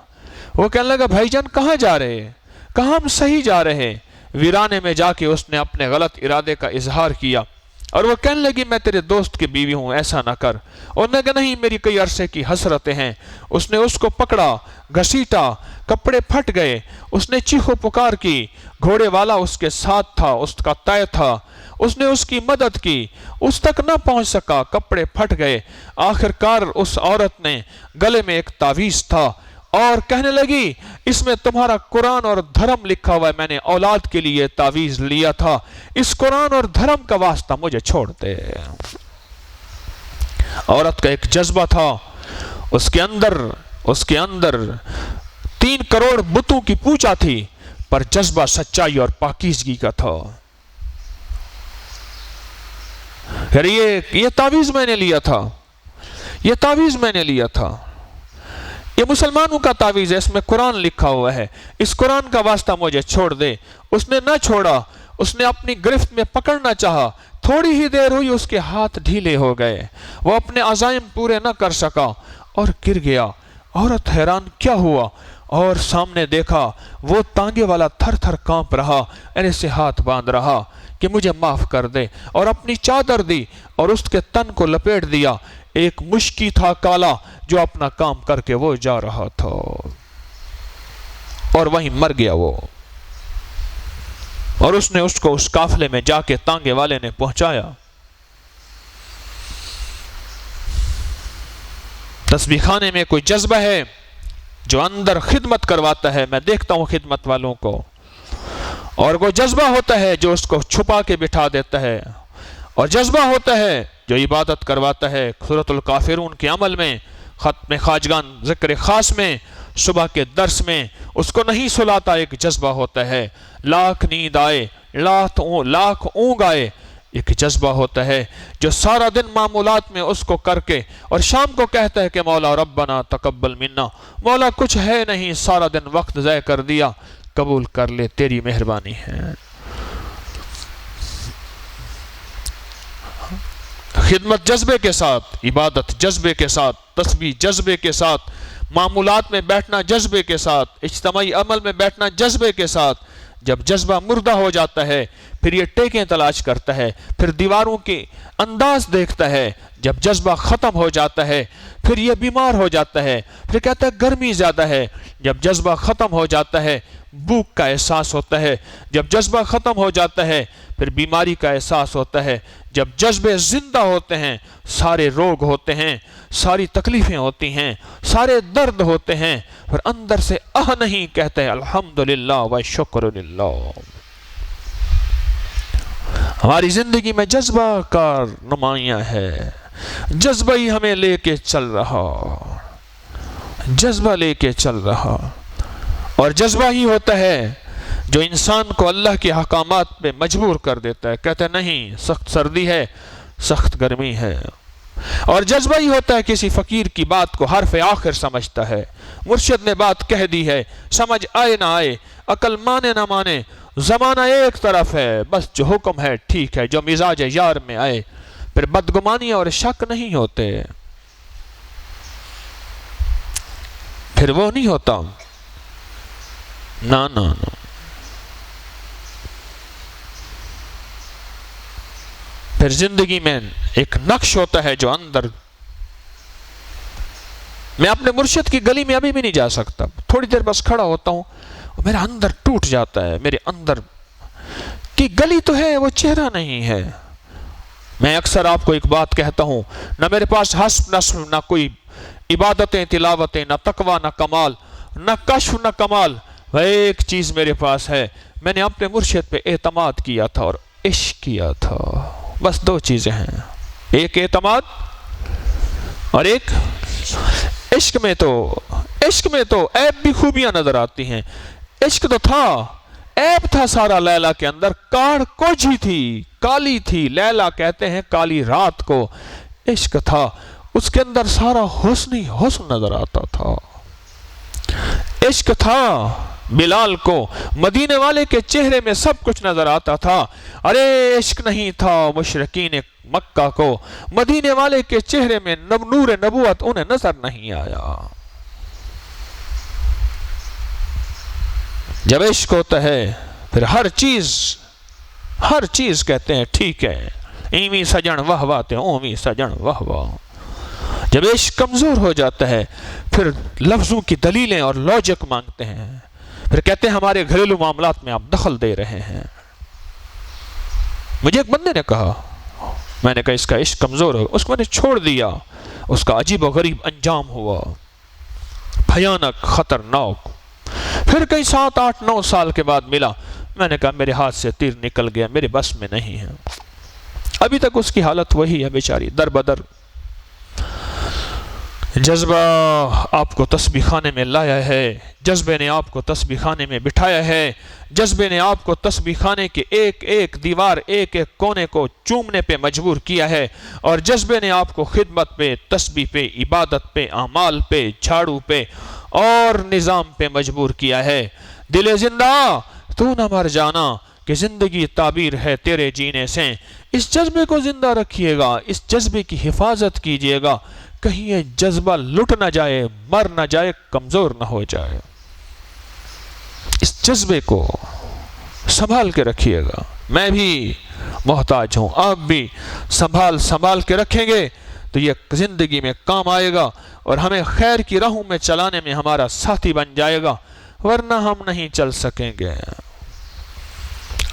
وہ کہنے لگا بھائی جان کہاں جا رہے, کہاں ہم صحیح جا رہے. ویرانے میں جا کے اس نے اپنے غلط ارادے کا اظہار کیا. اور وہ کہنے لگی میں تیرے دوست کی بیوی ہوں، ایسا نہ کر۔ اور نے کہا نہیں، میری کئی عرصے کی حسرتیں ہیں۔ اس نے اس کو پکڑا، گھسیٹا، کپڑے پھٹ گئے، اس نے چیخو پکار کی، گھوڑے والا اس کے ساتھ تھا، اس کا طے تھا، اس نے اس کی مدد کی، اس تک نہ پہنچ سکا، کپڑے پھٹ گئے۔ آخر کار اس عورت نے گلے میں ایک تعویذ تھا اور کہنے لگی اس میں تمہارا قرآن اور دھرم لکھا ہوا ہے، میں نے اولاد کے لیے تعویذ لیا تھا، اس قرآن اور دھرم کا واسطہ مجھے چھوڑ دے۔ عورت کا ایک جذبہ تھا، اس کے اندر 3 کروڑ بتوں کی پوجا تھی، پر جذبہ سچائی اور پاکیزگی کا تھا۔ پھر یہ تعویذ میں نے لیا تھا، یہ تعویذ میں نے لیا تھا، یہ مسلمانوں کا تعویذ ہے، اس میں قرآن لکھا ہوا ہے، اس قرآن کا واسطہ مجھے چھوڑ دے۔ اس نے نہ چھوڑا، اس نے اپنی گرفت میں پکڑنا چاہا، تھوڑی ہی دیر ہوئی اس کے ہاتھ ڈھیلے ہو گئے، وہ اپنے عزائم پورے نہ کر سکا اور گر گیا۔ عورت حیران کیا ہوا، اور سامنے دیکھا وہ تانگے والا تھر تھر کانپ رہا، ایسے ہاتھ باندھ رہا کہ مجھے معاف کر دے، اور اپنی چادر دی اور اس کے تن کو لپیٹ دیا۔ ایک مشکی تھا کالا جو اپنا کام کر کے وہ جا رہا تھا، اور وہیں مر گیا وہ۔ اور اس نے اس کو اس قافلے میں جا کے تانگے والے نے پہنچایا۔ تسبیح خانے میں کوئی جذبہ ہے جو اندر خدمت کرواتا ہے، میں دیکھتا ہوں خدمت والوں کو، اور وہ جذبہ ہوتا ہے جو اس کو چھپا کے بٹھا دیتا ہے، اور جذبہ ہوتا ہے جو عبادت کرواتا ہے۔ سورۃ الکافرون کے عمل میں، ختم خواجگان ذکر خاص میں، صبح کے درس میں اس کو نہیں سلاتا، ایک جذبہ ہوتا ہے۔ لاکھ نیند آئے، لاکھ اونگ آئے، ایک جذبہ ہوتا ہے جو سارا دن معمولات میں اس کو کر کے اور شام کو کہتا ہے کہ مولا ربنا تقبل منا، مولا کچھ ہے نہیں، سارا دن وقت ضائع کر دیا، قبول کر لے، تیری مہربانی ہے۔ خدمت جذبے کے ساتھ، عبادت جذبے کے ساتھ، تسبیح جذبے کے ساتھ، معمولات میں بیٹھنا جذبے کے ساتھ، اجتماعی عمل میں بیٹھنا جذبے کے ساتھ۔ جب جذبہ مردہ ہو جاتا ہے پھر یہ ٹیکیں تلاش کرتا ہے، پھر دیواروں کے انداز دیکھتا ہے۔ جب جذبہ ختم ہو جاتا ہے پھر یہ بیمار ہو جاتا ہے، پھر کہتا ہے گرمی زیادہ ہے۔ جب جذبہ ختم ہو جاتا ہے بھوک کا احساس ہوتا ہے، جب جذبہ ختم ہو جاتا ہے پھر بیماری کا احساس ہوتا ہے۔ جب جذبے زندہ ہوتے ہیں سارے روگ ہوتے ہیں، ساری تکلیفیں ہوتی ہیں، سارے درد ہوتے ہیں، پھر اندر سے نہیں کہتے ہیں الحمدللہ و شکر للہ۔ ہماری زندگی میں جذبہ کا نمایاں ہے، جذبہ ہی ہمیں لے کے چل رہا، جذبہ لے کے چل رہا، اور جذبہ ہی ہوتا ہے جو انسان کو اللہ کے احکامات پہ مجبور کر دیتا ہے، کہتا ہے نہیں سخت سردی ہے، سخت گرمی ہے۔ اور جذبہ ہی ہوتا ہے کسی فقیر کی بات کو حرف آخر سمجھتا ہے، مرشد نے بات کہہ دی ہے، سمجھ آئے نہ آئے، عقل مانے نہ مانے، زمانہ ایک طرف ہے، بس جو حکم ہے ٹھیک ہے، جو مزاج یار میں آئے، پھر بدگمانی اور شک نہیں ہوتے، پھر وہ نہیں ہوتا، نا نا نا۔ پھر زندگی میں ایک نقش ہوتا ہے جو اندر، میں اپنے مرشد کی گلی میں ابھی بھی نہیں جا سکتا، تھوڑی دیر بس کھڑا ہوتا ہوں میرا اندر ٹوٹ جاتا ہے، میرے اندر کی گلی تو ہے وہ چہرہ نہیں ہے۔ میں اکثر آپ کو ایک بات کہتا ہوں، نہ میرے پاس حسب نسب، نہ کوئی عبادتیں تلاوتیں، نہ تقوی، نہ کمال، نہ کشف، نہ کمال، وہ ایک چیز میرے پاس ہے، میں نے اپنے مرشد پہ اعتماد کیا تھا اور عشق کیا تھا، بس 2 چیزیں ہیں، ایک اعتماد اور ایک عشق۔ میں تو عیب بھی خوبیاں نظر آتی ہیں، عشق تو تھا، عیب تھا سارا لیلا کے اندر، کاڑ کوجھی تھی، کالی تھی، لیلا کہتے ہیں کالی رات کو، عشق تھا، اس کے اندر سارا حسن ہی حسن نظر آتا تھا، عشق تھا۔ بلال کو مدینے والے کے چہرے میں سب کچھ نظر آتا تھا، ارے عشق نہیں تھا مشرکین مکہ کو، مدینے والے کے چہرے میں نور نبوت انہیں نظر نہیں آیا۔ جب عشق ہوتا ہے پھر ہر چیز کہتے ہیں ٹھیک ہے، ایویں سجن واہ واہ تے اوویں سجن واہ واہ۔ جب عشق کمزور ہو جاتا ہے پھر لفظوں کی دلیلیں اور لاجک مانگتے ہیں، پھر کہتے ہیں ہمارے گھریلو معاملات میں آپ دخل دے رہے ہیں۔ مجھے ایک بندے نے کہا، میں نے کہا اس کا عشق کمزور ہو، اس کو میں نے چھوڑ دیا، اس کا عجیب و غریب انجام ہوا، بھیانک، خطرناک۔ پھر کئی 7 8 9 سال کے بعد ملا، میں نے کہا میرے ہاتھ سے تیر نکل گیا، میرے بس میں نہیں ہے۔ ابھی تک اس کی حالت وہی ہے بیچاری، در بدر۔ جذبہ آپ کو تسبیح خانے میں لایا ہے، جذبے نے آپ کو تسبیح خانے میں بٹھایا ہے، جذبے نے آپ کو تسبیح خانے کے ایک ایک دیوار، ایک ایک کونے کو چومنے پہ مجبور کیا ہے، اور جذبے نے آپ کو خدمت پہ، تسبیح پہ، عبادت پہ، اعمال پہ، جھاڑو پہ اور نظام پہ مجبور کیا ہے۔ دل زندہ تو نہ مر جانا کہ زندگی تعبیر ہے تیرے جینے سے۔ اس جذبے کو زندہ رکھیے گا، اس جذبے کی حفاظت کیجیے گا، کہیں یہ جذبہ لٹ نہ جائے، مر نہ جائے، کمزور نہ ہو جائے۔ اس جذبے کو سنبھال کے رکھیے گا۔ میں بھی محتاج ہوں، آپ بھی سنبھال کے رکھیں گے تو یہ زندگی میں کام آئے گا اور ہمیں خیر کی راہوں میں چلانے میں ہمارا ساتھی بن جائے گا، ورنہ ہم نہیں چل سکیں گے۔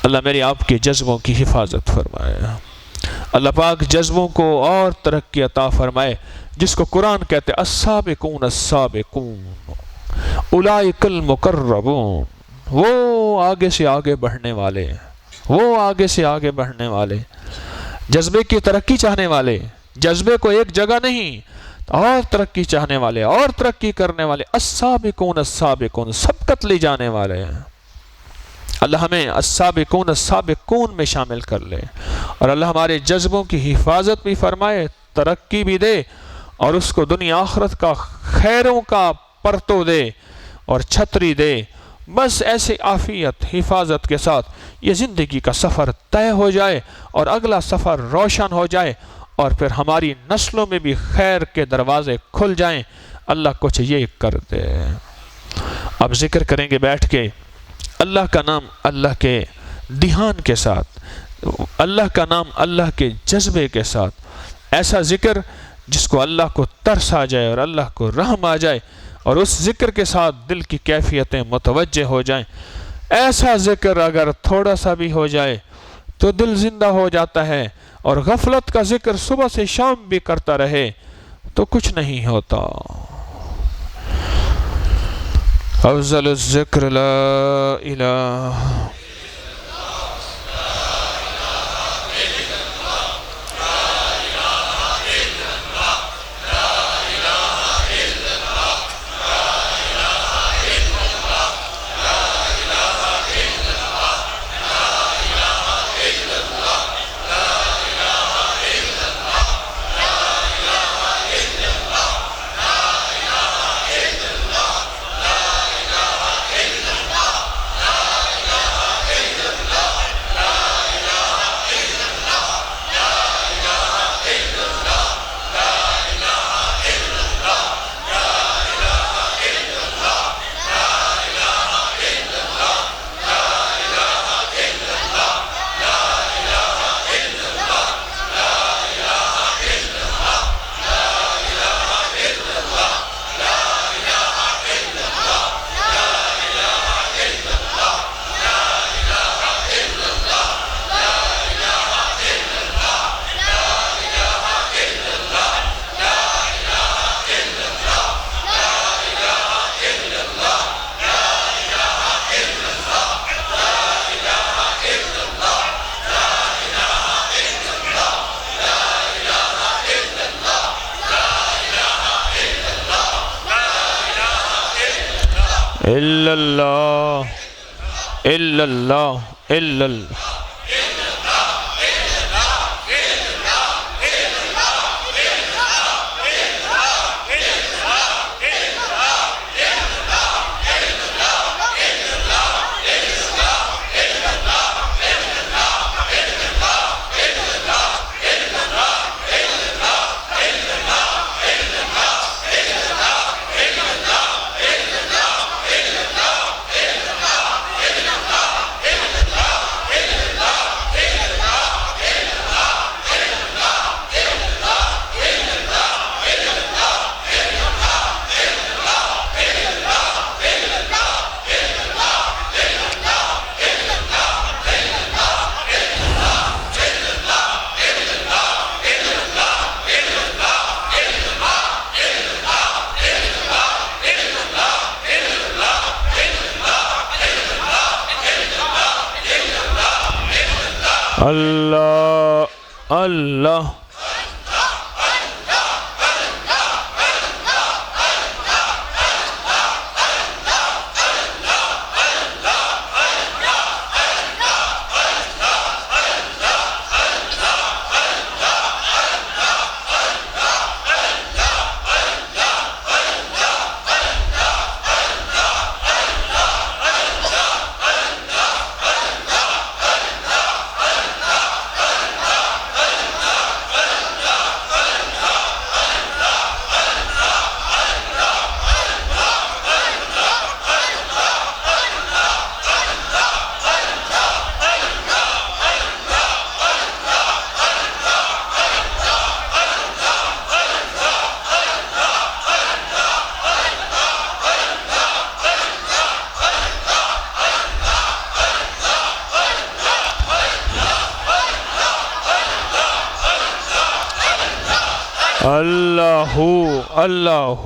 اللہ میری آپ کے جذبوں کی حفاظت فرمائے۔ اللہ پاک جذبوں کو اور ترقی عطا فرمائے، جس کو قرآن کہتے ہیں السابقون السابقون اولئک المقربون، وہ آگے سے آگے بڑھنے والے، وہ آگے سے آگے بڑھنے والے، جذبے کی ترقی چاہنے والے، جذبے کو ایک جگہ نہیں اور ترقی چاہنے والے اور ترقی کرنے والے، السابقون السابقون، سبقت لے جانے والے ہیں۔ اللہ ہمیں السابقون السابقون میں شامل کر لے، اور اللہ ہمارے جذبوں کی حفاظت بھی فرمائے، ترقی بھی دے، اور اس کو دنیا آخرت کا خیروں کا پرتو دے اور چھتری دے۔ بس ایسے عافیت حفاظت کے ساتھ یہ زندگی کا سفر طے ہو جائے اور اگلا سفر روشن ہو جائے، اور پھر ہماری نسلوں میں بھی خیر کے دروازے کھل جائیں۔ اللہ کچھ یہ کر دے۔ اب ذکر کریں گے بیٹھ کے اللہ کا نام، اللہ کے دھیان کے ساتھ، اللہ کا نام اللہ کے جذبے کے ساتھ، ایسا ذکر جس کو اللہ کو ترس آ جائے اور اللہ کو رحم آ جائے، اور اس ذکر کے ساتھ دل کی کیفیتیں متوجہ ہو جائیں۔ ایسا ذکر اگر تھوڑا سا بھی ہو جائے تو دل زندہ ہو جاتا ہے، اور غفلت کا ذکر صبح سے شام بھی کرتا رہے تو کچھ نہیں ہوتا۔ افضل الذکر لا الہ الا اللہ الا اللہ الا اللہ۔ اللہ اللہ اللہ اللہ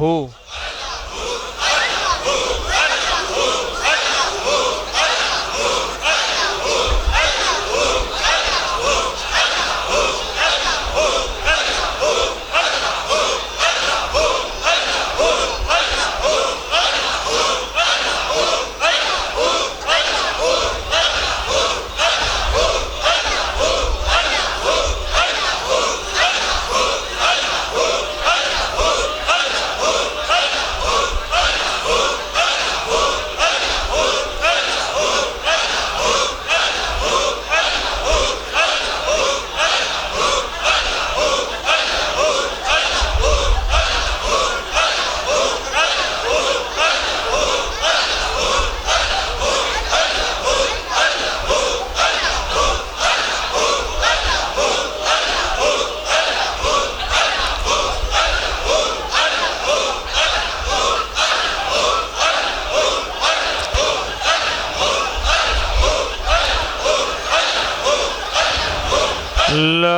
لا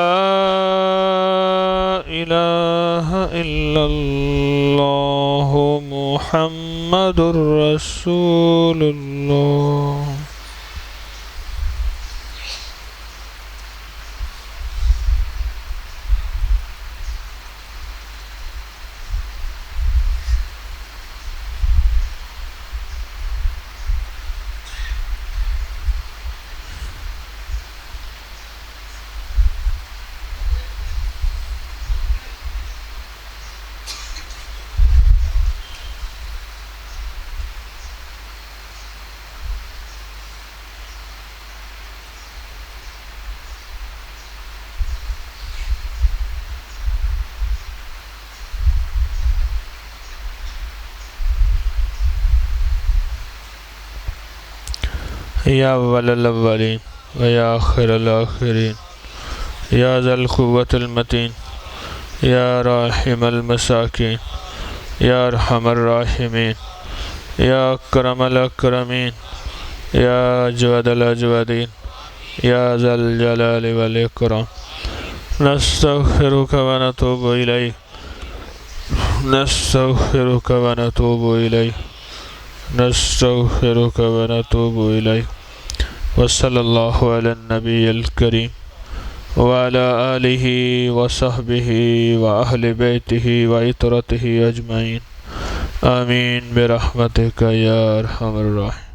الہ الا اللہ محمد رسول اللہ. یا اول الاولین و یا آخر الاخرین یا ذا القوة المتین یا راحم المساکین یا ارحم الراحمین یا اکرم الاکرمین یا اجود الاجودین یا ذا الجلال والاکرام. نستغفرک و نتوب الیک نستغفرک و نتوب الیک نستغفرک و نتوب الیک. وصلی اللہ علی النبی الکریم وعلی آلہ وصحبہ واہل بیتہ وعطرتہ اجمعین. آمین برحمتک یا ارحم الراحمین.